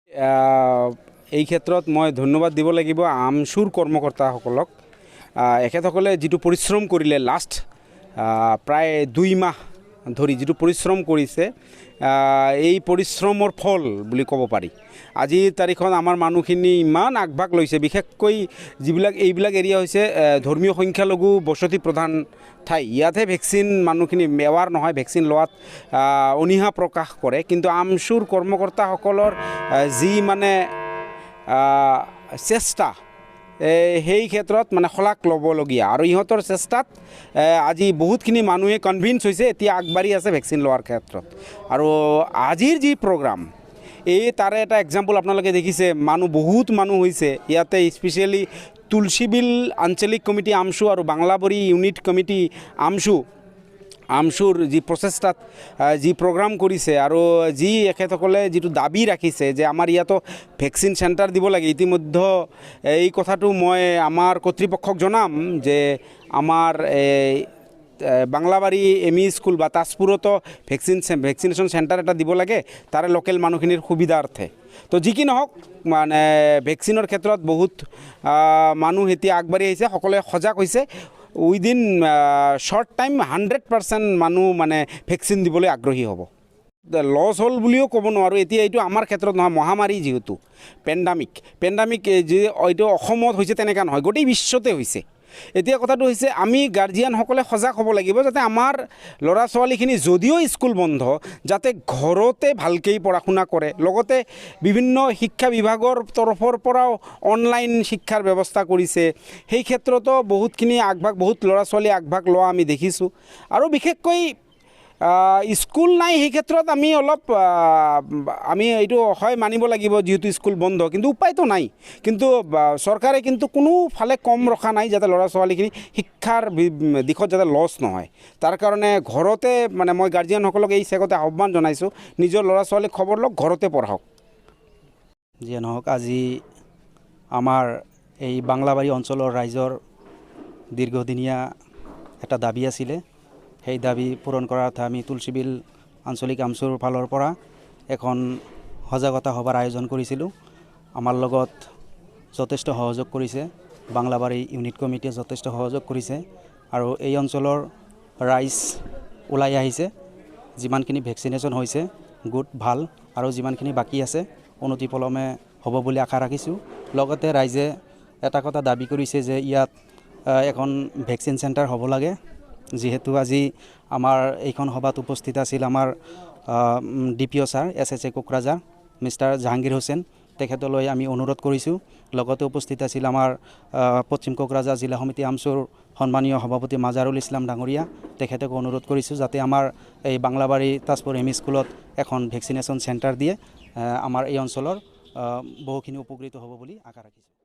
এই ক্ষেত্ৰত মই ধন্যবাদ দিব লাগিব আমচুৰ কৰ্মকৰ্তাসকলক। এখেতসকলে যিটো পৰিশ্ৰম কৰিলে লাষ্ট প্ৰায় 2 মাহ ধৰি যিটো পৰিশ্ৰম কৰিছে, এই পৰিশ্ৰমৰ ফল বুলি ক'ব পাৰি। আজিৰ তাৰিখত আমাৰ মানুহখিনি ইমান আগভাগ লৈছে, বিশেষকৈ এইবিলাক এৰিয়া হৈছে ধৰ্মীয় সংখ্যালঘু বসতি প্ৰধান ঠাই। ইয়াতহে ভেকচিন মানুহখিনি এৱাৰ নহয়, ভেকচিন লোৱাত অনীহা প্ৰকাশ কৰে। কিন্তু আমচুৰ কৰ্মকৰ্তাসকলৰ যি মানে চেষ্টা, সেই ক্ষেত্ৰত মানে শলাগ ল'বলগীয়া। আৰু ইহঁতৰ চেষ্টাত আজি বহুতখিনি মানুহে কনভিন্স হৈছে, এতিয়া আগবাঢ়ি আছে ভেকচিন লোৱাৰ ক্ষেত্ৰত। আৰু আজিৰ যি প্ৰগ্ৰাম, তাৰে এটা এক্সাম্পল আপোনালোকে দেখিছে, বহুত মানুহ হৈছে ইয়াতে। স্পেচিয়েলি তুলসীবিল আঞ্চলিক কমিটি আমচু আৰু বাংলাবাৰী ইউনিট কমিটি আমচুৰ যি প্ৰচেষ্টাত যি প্ৰগ্ৰাম কৰিছে আৰু যি এখেতসকলে যিটো দাবী ৰাখিছে যে আমাৰ ইয়াতো ভেকচিন চেণ্টাৰ দিব লাগে, ইতিমধ্যে এই কথাটো মই আমাৰ কৰ্তৃপক্ষক জনাম যে আমাৰ বাংলাবাৰী এম ই স্কুল বা তাজপুৰতো ভেকচিনেশ্যন চেণ্টাৰ এটা দিব লাগে, তাৰে লোকেল মানুহখিনিৰ সুবিধাৰ্থে। তো যি কি নহওক, মানে ভেকচিনৰ ক্ষেত্ৰত বহুত মানুহ এতিয়া আগবাঢ়ি আহিছে, সকলোৱে সজাগ হৈছে। উইদিন শ্বৰ্ট টাইম 100% মানুহ মানে ভেকচিন দিবলৈ আগ্ৰহী হ'ব। লছ হ'ল বুলিও ক'ব নোৱাৰোঁ। এতিয়া এইটো আমাৰ ক্ষেত্ৰত নহয়, মহামাৰী যিহেতু পেণ্ডামিক যি এইটো অসমত হৈছে তেনেকুৱা নহয়, গোটেই বিশ্বতে হৈছে। এতিয়া কথাটো হৈছে আমি গাৰ্জিয়ানসকলে সজাগ হ'ব লাগিব, যাতে আমাৰ ল'ৰা ছোৱালীখিনি যদিও স্কুল বন্ধ, যাতে ঘৰতে ভালকৈ পঢ়া শুনা কৰে। লগতে বিভিন্ন শিক্ষা বিভাগৰ তৰফৰ পৰাও অনলাইন শিক্ষাৰ ব্যৱস্থা কৰিছে, সেই ক্ষেত্ৰতো বহুতখিনি বহুত ল'ৰা ছোৱালী আগভাগ লোৱা আমি দেখিছোঁ। আৰু বিশেষকৈ স্কুল নাই, সেই ক্ষেত্ৰত আমি এইটো হয় মানিব লাগিব, যিহেতু স্কুল বন্ধ, কিন্তু উপায়তো নাই। কিন্তু চৰকাৰে কিন্তু কোনোফালে কম ৰখা নাই, যাতে ল'ৰা ছোৱালীখিনি শিক্ষাৰ দিশত যাতে লছ নহয়। তাৰ কাৰণে ঘৰতে মানে মই গাৰ্জিয়ানসকলক এই চেগতে আহ্বান জনাইছোঁ, নিজৰ ল'ৰা ছোৱালীক খবৰ লওক, ঘৰতে পঢ়াওক। যিয়ে নহওক, আজি আমাৰ এই বাংলাবাৰী অঞ্চলৰ ৰাইজৰ দীৰ্ঘদিনীয়া এটা দাবী আছিলে। সেই দাবী পূৰণ কৰাৰ অৰ্থে আমি তুলসীবিল আঞ্চলিক আমচুৰ ফালৰ পৰা এখন সজাগতা সভাৰ আয়োজন কৰিছিলোঁ। আমাৰ লগত যথেষ্ট সহযোগ কৰিছে, বাংলাবাৰী ইউনিট কমিটিয়ে যথেষ্ট সহযোগ কৰিছে। আৰু এই অঞ্চলৰ ৰাইজ ওলাই আহিছে। যিমানখিনি ভেকচিনেশ্যন হৈছে গুড, ভাল, আৰু যিমানখিনি বাকী আছে অনতিপলমে হ'ব বুলি আশা ৰাখিছোঁ। লগতে ৰাইজে এটা কথা দাবী কৰিছে যে ইয়াত এখন ভেকচিন চেণ্টাৰ হ'ব লাগে। যিহেতু আজি আমাৰ এইখন সভাত উপস্থিত আছিল আমাৰ DPO sir SHA Kokrajhar mister Jahangir Hussain, তেখেতলৈ আমি অনুৰোধ কৰিছোঁ। লগতে উপস্থিত আছিল আমাৰ পশ্চিম কোকৰাঝাৰ জিলা সমিতি আমচুৰ সন্মানীয় সভাপতি মাজাৰুল ইছলাম ডাঙৰীয়া, তেখেতকো অনুৰোধ কৰিছোঁ যাতে আমাৰ এই বাংলাবাৰী তাজপুৰ এম ই স্কুলত এখন ভেকচিনেশ্যন চেণ্টাৰ দিয়ে আমাৰ এই অঞ্চলৰ বহুখিনি উপকৃত হ'ব বুলি আশা ৰাখিছোঁ।